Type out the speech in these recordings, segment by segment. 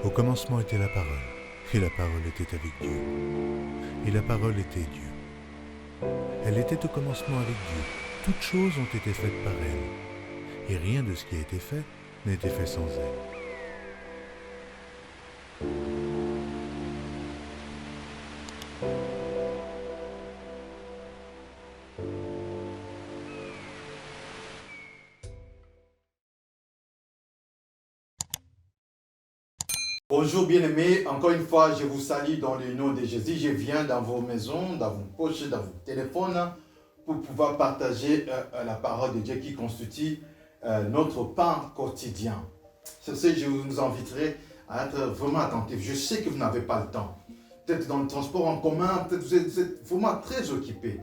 Au commencement était la parole, et la parole était avec Dieu, et la parole était Dieu. Elle était au commencement avec Dieu. Toutes choses ont été faites par elle, et rien de ce qui a été fait n'a été fait sans elle. Bonjour bien-aimés, encore une fois je vous salue dans le nom de Jésus. Je viens dans vos maisons, dans vos poches, dans vos téléphones pour pouvoir partager la parole de Dieu qui constitue notre pain quotidien. Sur ce, je vous inviterai à être vraiment attentifs. Je sais que vous n'avez pas le temps. Peut-être dans le transport en commun, peut-être vous êtes vraiment très occupés.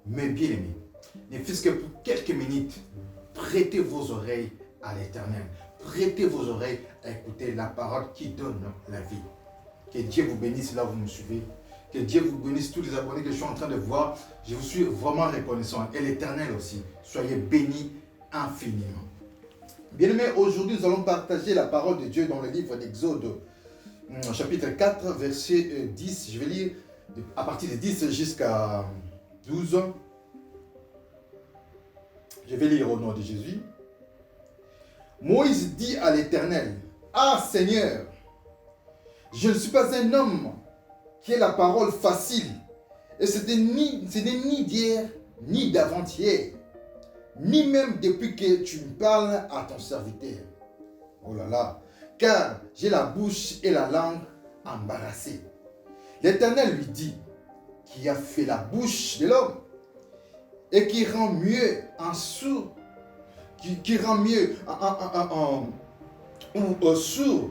Mais bien-aimés, ne fût-ce que pour quelques minutes, prêtez vos oreilles à l'Éternel. Prêtez vos oreilles à écouter la parole qui donne la vie. Que Dieu vous bénisse là où vous me suivez. Que Dieu vous bénisse tous les abonnés que je suis en train de voir. Je vous suis vraiment reconnaissant. Et l'Éternel aussi. Soyez bénis infiniment. Bien-aimés, aujourd'hui nous allons partager la parole de Dieu dans le livre d'Exode, chapitre 4, verset 10. Je vais lire à partir de 10 jusqu'à 12. Je vais lire au nom de Jésus. Moïse dit à l'Éternel, « Ah Seigneur, je ne suis pas un homme qui ait la parole facile, et ce n'est ni d'hier, ni d'avant-hier, ni même depuis que tu me parles à ton serviteur. Oh là là, car j'ai la bouche et la langue embarrassées. » L'Éternel lui dit, « Qui a fait la bouche de l'homme, et qui rend mieux un sourd, qui rend mieux un sourd,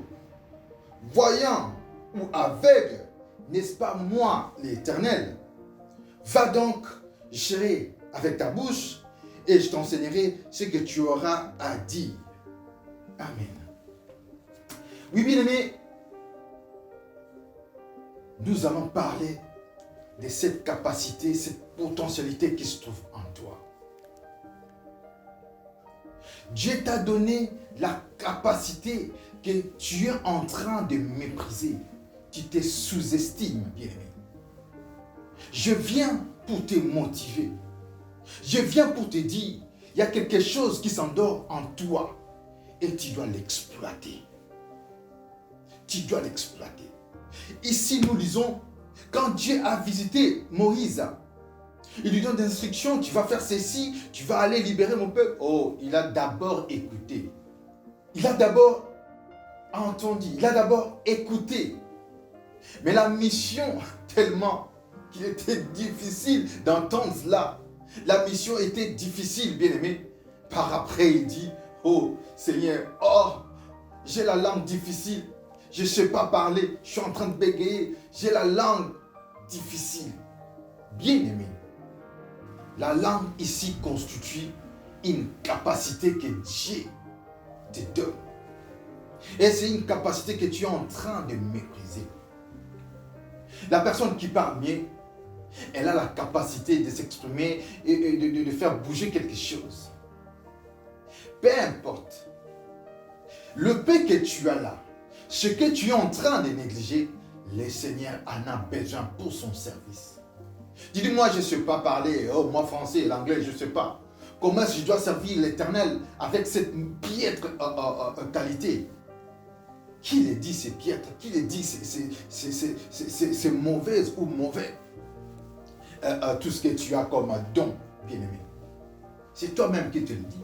voyant ou aveugle, n'est-ce pas moi l'Éternel? Va donc, j'irai avec ta bouche et je t'enseignerai ce que tu auras à dire. Amen. Oui, bien aimé, nous allons parler de cette capacité, cette potentialité qui se trouve en toi. Dieu t'a donné la capacité que tu es en train de mépriser. Tu te sous-estimes, bien-aimé. Je viens pour te motiver. Je viens pour te dire, il y a quelque chose qui s'endort en toi et tu dois l'exploiter. Tu dois l'exploiter. Ici, nous lisons, quand Dieu a visité Moïse, il lui donne des instructions, tu vas faire ceci, tu vas aller libérer mon peuple. Oh, il a d'abord écouté. Il a d'abord entendu, il a d'abord écouté. Mais la mission, tellement qu'il était difficile d'entendre cela. La mission était difficile, bien-aimé. Par après, il dit, oh Seigneur, oh, j'ai la langue difficile. Je ne sais pas parler, je suis en train de bégayer. J'ai la langue difficile. Bien-aimé. La langue ici constitue une capacité que Dieu te donne. Et c'est une capacité que tu es en train de mépriser. La personne qui parle bien, elle a la capacité de s'exprimer et de faire bouger quelque chose. Peu importe. Le peu que tu as là, ce que tu es en train de négliger, le Seigneur en a besoin pour son service. Dis-moi, je ne sais pas parler, oh, moi français, l'anglais, je ne sais pas. Comment est-ce que je dois servir l'Éternel avec cette piètre qualité? Qui le dit c'est piètre? Qui le dit c'est mauvaise ou mauvais? Tout ce que tu as comme don, bien-aimé. C'est toi-même qui te le dis.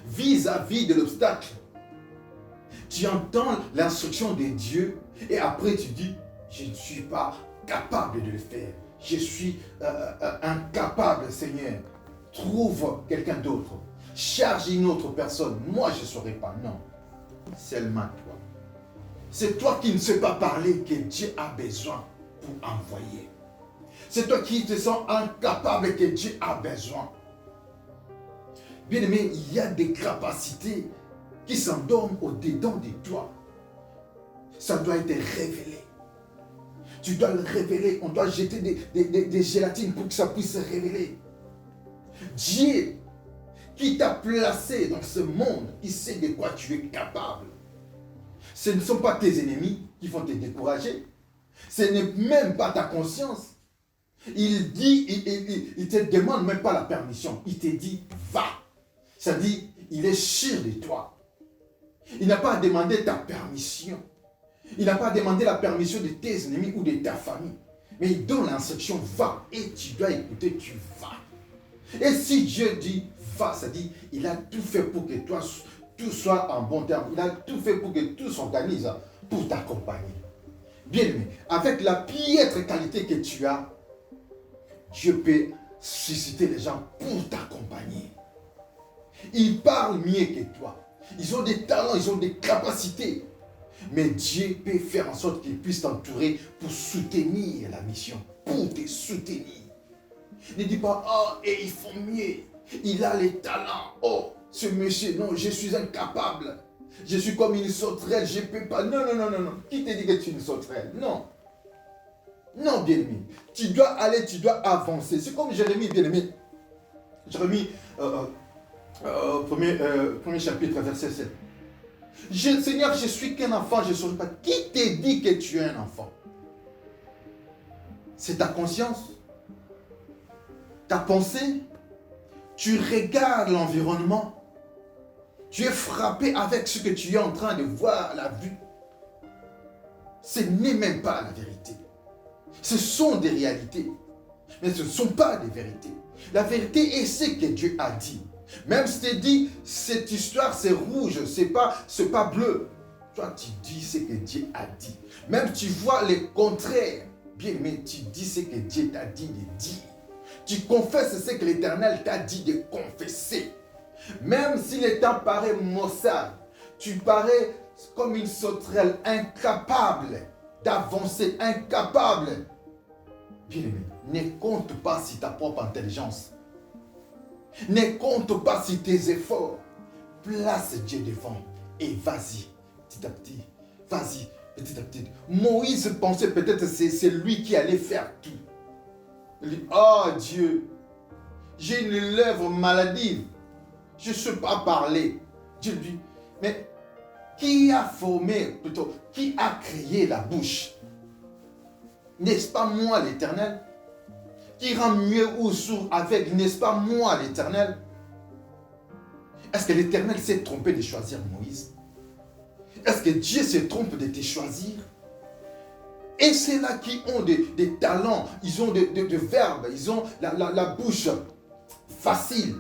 Vis-à-vis de l'obstacle, tu entends l'instruction de Dieu et après tu dis, je ne suis pas capable de le faire. Je suis incapable, Seigneur. Trouve quelqu'un d'autre. Charge une autre personne. Moi, je ne saurais pas. Non. Seulement toi. C'est toi qui ne sais pas parler que Dieu a besoin pour envoyer. C'est toi qui te sens incapable que Dieu a besoin. Bien aimé, il y a des capacités qui s'endorment au-dedans de toi. Ça doit être révélé. Tu dois le révéler. On doit jeter des gélatines pour que ça puisse se révéler. Dieu qui t'a placé dans ce monde, il sait de quoi tu es capable. Ce ne sont pas tes ennemis qui vont te décourager. Ce n'est même pas ta conscience. Il te demande même pas la permission. Il te dit, va. C'est-à-dire, il est sûr de toi. Il n'a pas demandé ta permission. Il n'a pas demandé la permission de tes ennemis ou de ta famille. Mais il donne l'instruction, va. Et tu dois écouter, tu vas. Et si Dieu dit, va, c'est-à-dire, il a tout fait pour que toi, tout soit en bon terme. Il a tout fait pour que tout s'organise pour t'accompagner. Bien aimé, avec la piètre qualité que tu as, Dieu peut susciter les gens pour t'accompagner. Ils parlent mieux que toi. Ils ont des talents, ils ont des capacités. Mais Dieu peut faire en sorte qu'ils puissent t'entourer pour soutenir la mission, pour te soutenir. Ne dis pas, oh, et ils font mieux. Il a les talents. Oh, ce monsieur, non, je suis incapable. Je suis comme une sauterelle, je ne peux pas. Non, non, non, non, non. Qui te dit que tu es une sauterelle? Non. Non, bien-aimé. Tu dois aller, tu dois avancer. C'est comme Jérémie, bien-aimé. Jérémie, premier chapitre, verset 7. Seigneur, je suis qu'un enfant, je ne saurais pas. Qui te dit que tu es un enfant? C'est ta conscience, ta pensée. Tu regardes l'environnement. Tu es frappé avec ce que tu es en train de voir à la vue. Ce n'est même pas la vérité. Ce sont des réalités, mais ce ne sont pas des vérités. La vérité est ce que Dieu a dit. Même si tu dis, cette histoire c'est rouge, c'est pas bleu. Toi tu dis ce que Dieu a dit. Même tu vois le contraire, bien, mais tu dis ce que Dieu t'a dit de dire. Tu confesses ce que l'Éternel t'a dit de confesser. Même si le temps paraît maussade, tu parais comme une sauterelle incapable d'avancer, incapable. Bien aimé, ne compte pas sur ta propre intelligence. Ne compte pas sur tes efforts. Place Dieu devant et vas-y, petit à petit. Vas-y, petit à petit. Moïse pensait peut-être que c'est lui qui allait faire tout. Il dit, oh Dieu, j'ai une lèvre maladive. Je ne sais pas parler. Dieu lui dit, mais qui a formé, plutôt, qui a créé la bouche? N'est-ce pas moi l'Éternel? Qui rend mieux ou sourd avec, n'est-ce pas moi l'Éternel? Est-ce que l'Éternel s'est trompé de choisir Moïse? Est-ce que Dieu se trompe de te choisir? Et c'est là qui ont des talents, ils ont des verbes, ils ont la bouche facile.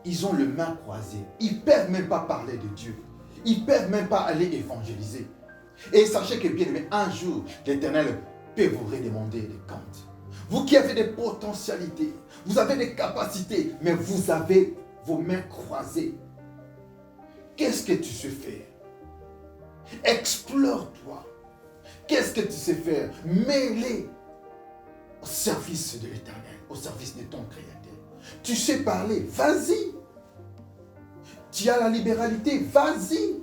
Ils ont le main croisé. Ils ne peuvent même pas parler de Dieu. Ils ne peuvent même pas aller évangéliser. Et sachez que bien aimé, un jour, l'Éternel peut vous redemander des comptes. Vous qui avez des potentialités, vous avez des capacités, mais vous avez vos mains croisées. Qu'est-ce que tu sais faire? Explore-toi. Qu'est-ce que tu sais faire? Mets-les au service de l'Éternel, au service de ton Créateur. Tu sais parler, vas-y. Tu as la libéralité, vas-y.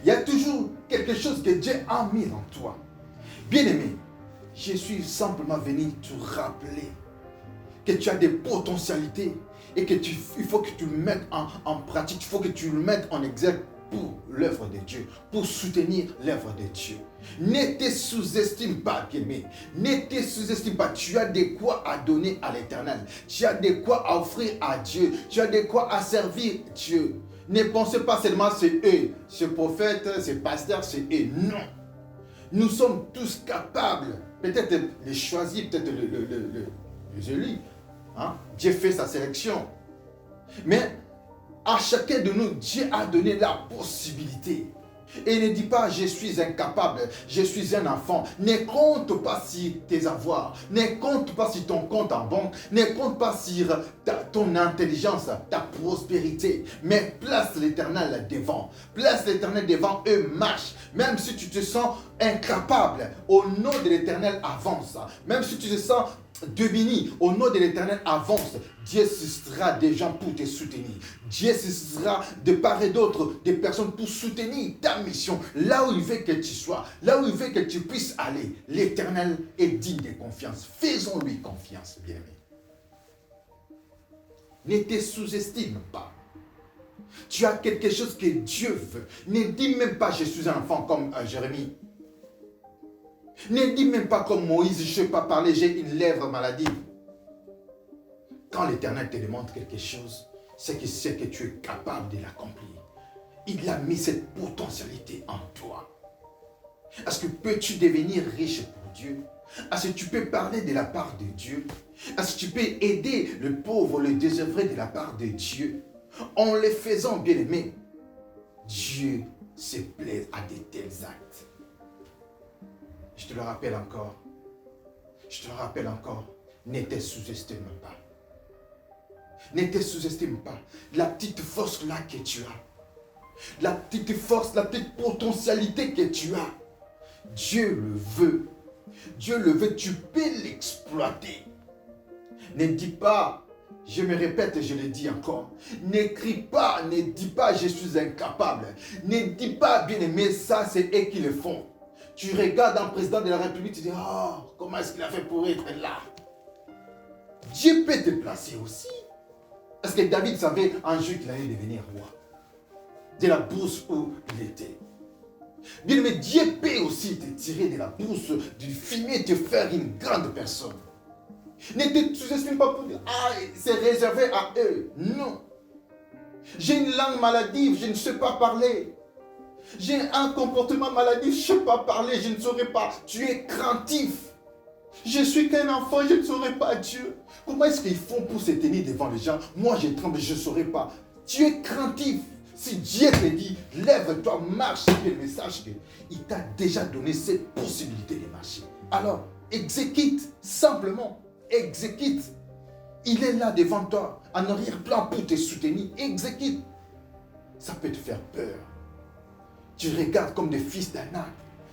Il y a toujours quelque chose que Dieu a mis en toi. Bien-aimé, je suis simplement venu te rappeler que tu as des potentialités et que il faut que tu le mettes en pratique, il faut que tu le mettes en exergue pour l'œuvre de Dieu, pour soutenir l'œuvre de Dieu. Ne te sous-estime pas, bien-aimé. Ne te sous-estime pas. Tu as de quoi à donner à l'Éternel. Tu as de quoi à offrir à Dieu. Tu as de quoi à servir Dieu. Ne pensez pas seulement c'est eux, ce prophète, ce pasteur, c'est eux. Non. Nous sommes tous capables. Peut-être les choisir, peut-être les élus. Hein? Dieu fait sa sélection. Mais à chacun de nous, Dieu a donné la possibilité. Et ne dis pas, je suis incapable, je suis un enfant. Ne compte pas sur tes avoirs. Ne compte pas sur ton compte en banque. Ne compte pas sur ton intelligence, ta prospérité. Mais place l'Éternel devant. Place l'Éternel devant, eux marchent. Même si tu te sens incapable, au nom de l'Éternel, avance. Même si tu te sens Domini, au nom de l'Éternel, avance. Dieu suscitera des gens pour te soutenir. Dieu suscitera de part et d'autre des personnes pour soutenir ta mission. Là où il veut que tu sois, là où il veut que tu puisses aller, l'Éternel est digne de confiance. Faisons-lui confiance, bien-aimé. Ne te sous-estime pas. Tu as quelque chose que Dieu veut. Ne dis même pas je suis un enfant comme Jérémie. Ne dis même pas comme Moïse, je ne sais pas parler, j'ai une lèvre maladive. Quand l'Éternel te demande quelque chose, c'est qu'il sait que tu es capable de l'accomplir. Il a mis cette potentialité en toi. Est-ce que peux-tu devenir riche pour Dieu? Est-ce que tu peux parler de la part de Dieu? Est-ce que tu peux aider le pauvre, le désœuvré de la part de Dieu? En le faisant, bien aimé, Dieu se plaît à de tels actes. Je te le rappelle encore. Je te le rappelle encore. Ne te sous-estime pas. Ne te sous-estime pas. La petite force là que tu as. La petite force, la petite potentialité que tu as. Dieu le veut. Dieu le veut. Tu peux l'exploiter. Ne dis pas, je me répète et je le dis encore. N'écris pas, ne dis pas, je suis incapable. Ne dis pas, bien aimé, ça c'est eux qui le font. Tu regardes un président de la République, tu dis, oh, comment est-ce qu'il a fait pour être là? Dieu peut te placer aussi. Est-ce que David savait un jour qu'il allait devenir roi? De la bourse où il était. Bien aimé, Dieu peut aussi te tirer de la bourse, du fumier, et te faire une grande personne. Ne te sous-estime pas pour dire, ah, c'est réservé à eux. Non. J'ai une langue maladive, je ne sais pas parler. J'ai un comportement maladif, je ne sais pas parler, je ne saurais pas. Tu es craintif. Je suis qu'un enfant, je ne saurais pas Dieu. Comment est-ce qu'ils font pour se tenir devant les gens? Moi, je tremble, je ne saurais pas. Tu es craintif. Si Dieu te dit, lève-toi, marche, le message qu'il t'a déjà donné cette possibilité de marcher. Alors, exécute, simplement, exécute. Il est là devant toi, en arrière-plan pour te soutenir. Exécute. Ça peut te faire peur. Tu regardes comme des fils d'Anak.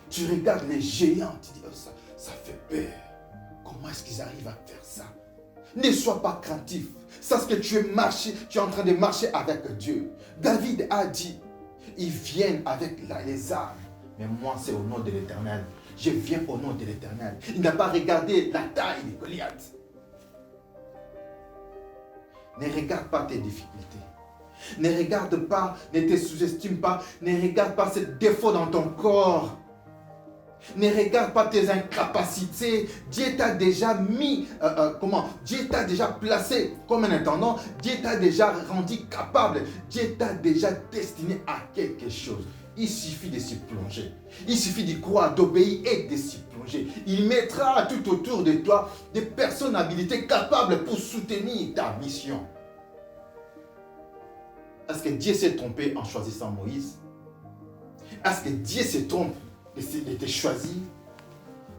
Tu regardes les géants. Tu dis, oh, ça fait peur. Comment est-ce qu'ils arrivent à faire ça? Ne sois pas craintif. Sache que tu es en train de marcher avec Dieu. David a dit, ils viennent avec les armes. Mais moi, c'est au nom de l'Éternel. Je viens au nom de l'Éternel. Il n'a pas regardé la taille de Goliath. Ne regarde pas tes difficultés. Ne regarde pas, ne te sous-estime pas, ne regarde pas ce défaut dans ton corps. Ne regarde pas tes incapacités. Dieu t'a déjà mis, Dieu t'a déjà placé comme un intendant. Dieu t'a déjà rendu capable. Dieu t'a déjà destiné à quelque chose. Il suffit de s'y plonger. Il suffit d'y croire, d'obéir et de s'y plonger. Il mettra tout autour de toi des personnes habilitées capables pour soutenir ta mission. Est-ce que Dieu s'est trompé en choisissant Moïse? Est-ce que Dieu se trompe de te choisir?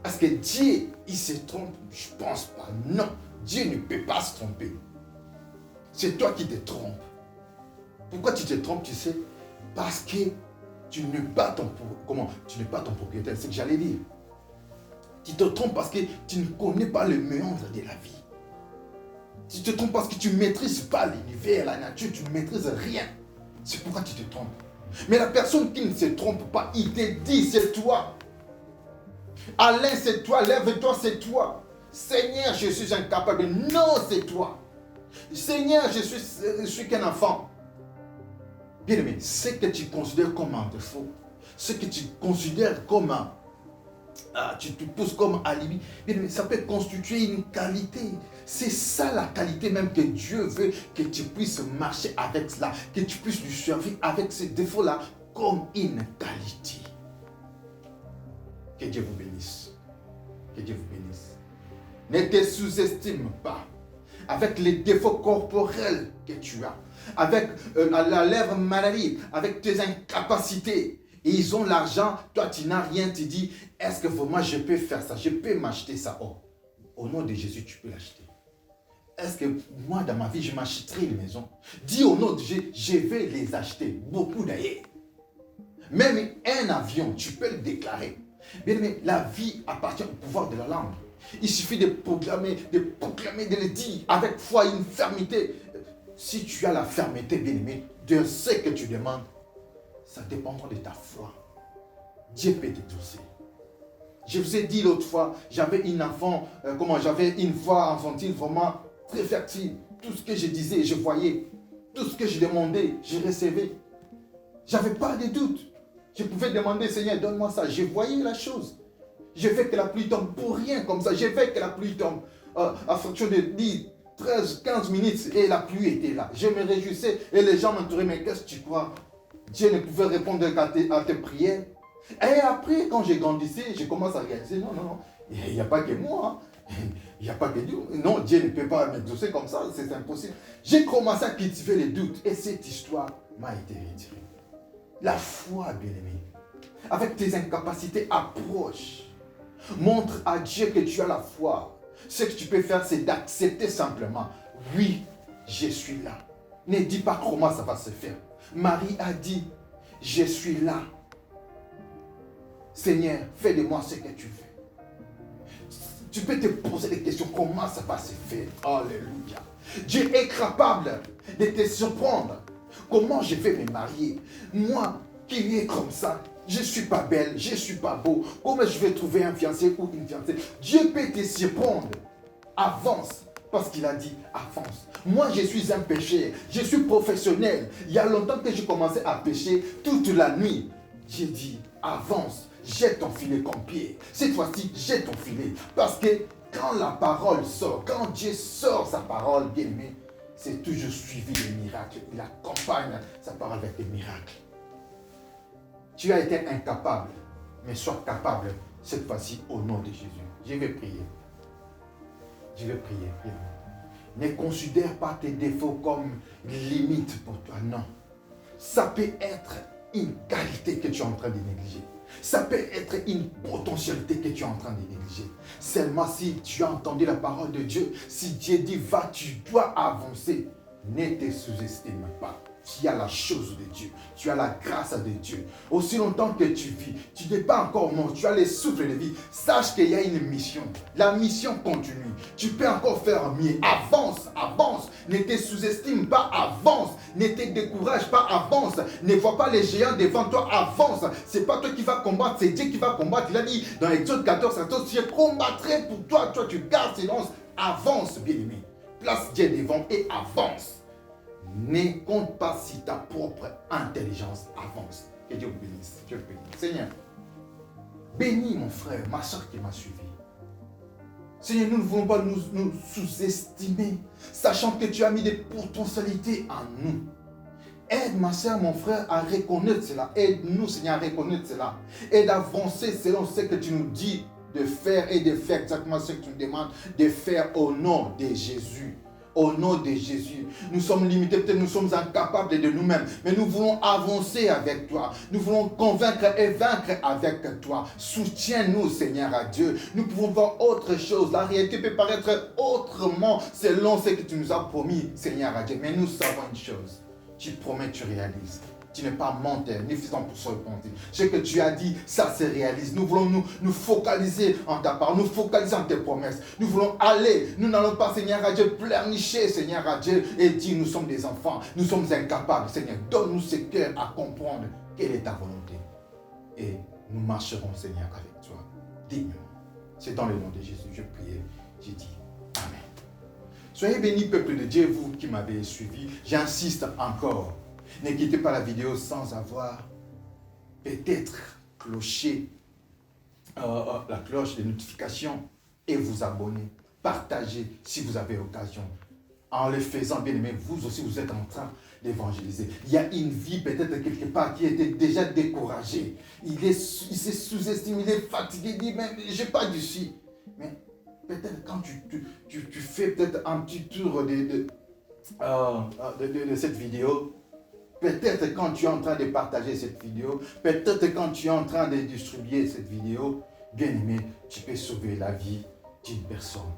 Est-ce que Dieu, il se trompe? Je ne pense pas. Non, Dieu ne peut pas se tromper. C'est toi qui te trompes. Pourquoi tu te trompes, tu sais? Parce que tu n'es pas ton propriétaire. C'est ce que j'allais dire. Tu te trompes parce que tu ne connais pas le méandre de la vie. Tu te trompes parce que tu ne maîtrises pas l'univers, la nature, tu ne maîtrises rien. C'est pourquoi tu te trompes. Mais la personne qui ne se trompe pas, il te dit, c'est toi. Alain, c'est toi. Lève-toi, c'est toi. Seigneur, je suis incapable. Non, c'est toi. Seigneur, je suis qu'un enfant. Bien aimé, ce que tu considères comme un défaut, ce que tu considères comme tu te pousses comme alibi, bien aimé, ça peut constituer une qualité. C'est ça la qualité même que Dieu veut, que tu puisses marcher avec cela, que tu puisses lui servir avec ce défaut-là comme une qualité. Que Dieu vous bénisse. Que Dieu vous bénisse. Ne te sous-estime pas avec les défauts corporels que tu as, avec la lèvre maladie, avec tes incapacités. Et ils ont l'argent, toi tu n'as rien, tu dis, est-ce que vraiment je peux faire ça? Je peux m'acheter ça? Oh, au nom de Jésus, tu peux l'acheter. Est-ce que moi, dans ma vie, je m'achèterai une maison? Dis au nom de Jésus, je vais les acheter, beaucoup d'ailleurs. Même un avion, tu peux le déclarer. Bien aimé, la vie appartient au pouvoir de la langue. Il suffit de proclamer, de le dire avec foi, une fermeté. Si tu as la fermeté, bien aimé, de ce que tu demandes, ça dépendra de ta foi. Dieu peut t'exaucer. Je vous ai dit l'autre fois, j'avais j'avais une voix enfantine vraiment très fertile. Tout ce que je disais, je voyais. Tout ce que je demandais, je recevais. Je n'avais pas de doute. Je pouvais demander, Seigneur, donne-moi ça. Je voyais la chose. Je fais que la pluie tombe pour rien comme ça. Je fais que la pluie tombe à fonction de 10, 13, 15 minutes et la pluie était là. Je me réjouissais et les gens m'entouraient. Mais qu'est-ce que tu crois? Dieu ne pouvait répondre à tes prières. Et après, quand j'ai grandissé, je commence à réaliser, non, il n'y a pas que moi. Il n'y a pas que Dieu. Non, Dieu ne peut pas m'exaucer comme ça, c'est impossible. J'ai commencé à cultiver les doutes et cette histoire m'a été retirée. La foi, bien-aimé, avec tes incapacités, approche. Montre à Dieu que tu as la foi. Ce que tu peux faire, c'est d'accepter simplement. Oui, je suis là. Ne dis pas comment ça va se faire. Marie a dit, je suis là. Seigneur, fais de moi ce que tu veux. Tu peux te poser des questions, comment ça va se faire? Alléluia. Dieu est capable de te surprendre. Comment je vais me marier? Moi, qui est comme ça, je ne suis pas belle, je ne suis pas beau. Comment je vais trouver un fiancé ou une fiancée? Dieu peut te surprendre. Avance. Parce qu'il a dit, avance. Moi, je suis un pécheur. Je suis professionnel. Il y a longtemps que j'ai commencé à pécher toute la nuit. J'ai dit, avance. Jette ton filet comme pied. Cette fois-ci, jette ton filet. Parce que quand la parole sort, quand Dieu sort sa parole, bien aimé, c'est toujours suivi de miracles. Il accompagne sa parole avec des miracles. Tu as été incapable, mais sois capable cette fois-ci au nom de Jésus. Je vais prier. Je vais prier. Ne considère pas tes défauts comme limite pour toi. Non. Ça peut être une qualité que tu es en train de négliger. Ça peut être une potentialité que tu es en train de négliger. Seulement si tu as entendu la parole de Dieu, si Dieu dit va, tu dois avancer. Ne te sous-estime pas. Tu as la chose de Dieu. Tu as la grâce de Dieu. Aussi longtemps que tu vis, tu n'es pas encore mort. Tu as les souffles de vie. Sache qu'il y a une mission. La mission continue. Tu peux encore faire mieux. Avance, avance. Ne te sous-estime pas. Avance. Ne te décourage pas. Avance. Ne vois pas les géants devant toi. Avance. Ce n'est pas toi qui vas combattre. C'est Dieu qui va combattre. Il a dit dans Exode 14, 14, je combattrai pour toi. Toi, tu gardes silence. Avance, bien-aimé. Place Dieu devant et avance. Ne compte pas si ta propre intelligence avance. Que Dieu vous bénisse. Dieu vous bénisse. Seigneur, bénis mon frère, ma soeur qui m'a suivi. Seigneur, nous ne voulons pas nous sous-estimer, sachant que tu as mis des potentialités en nous. Aide ma soeur, mon frère à reconnaître cela. Aide-nous, Seigneur, à reconnaître cela. Aide à avancer selon ce que tu nous dis de faire et de faire exactement ce que tu nous demandes de faire au nom de Jésus. Au nom de Jésus, nous sommes limités, peut-être nous sommes incapables de nous-mêmes, mais nous voulons avancer avec toi. Nous voulons convaincre et vaincre avec toi. Soutiens-nous, Seigneur à Dieu. Nous pouvons voir autre chose. La réalité peut paraître autrement selon ce que tu nous as promis, Seigneur à Dieu. Mais nous savons une chose. Tu promets, tu réalises. Tu n'es pas menteur, ni faisant pour se repentir. Ce que tu as dit, ça se réalise. Nous voulons nous focaliser en ta part, nous focaliser en tes promesses. Nous voulons aller, nous n'allons pas, Seigneur à Dieu, pleurnicher, Seigneur à Dieu, et dire nous sommes des enfants, nous sommes incapables. Seigneur, donne-nous ce cœur à comprendre quelle est ta volonté. Et nous marcherons, Seigneur, avec toi, dignement. C'est dans le nom de Jésus, je prie, j'ai dit Amen. Soyez bénis, peuple de Dieu, vous qui m'avez suivi. J'insiste encore. Ne quittez pas la vidéo sans avoir peut-être cloché la cloche de notification et vous abonner. Partagez si vous avez l'occasion. En le faisant, bien aimé, vous aussi vous êtes en train d'évangéliser. Il y a une vie peut-être quelque part qui était déjà découragée. Il s'est sous-estimé, il est fatigué, il dit, mais je n'ai pas d'ici. Mais peut-être quand tu fais peut-être un petit tour de cette vidéo, peut-être quand tu es en train de partager cette vidéo, peut-être quand tu es en train de distribuer cette vidéo, bien aimé, tu peux sauver la vie d'une personne.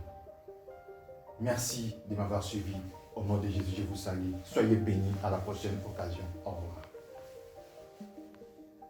Merci de m'avoir suivi. Au nom de Jésus, je vous salue. Soyez bénis. À la prochaine occasion. Au revoir.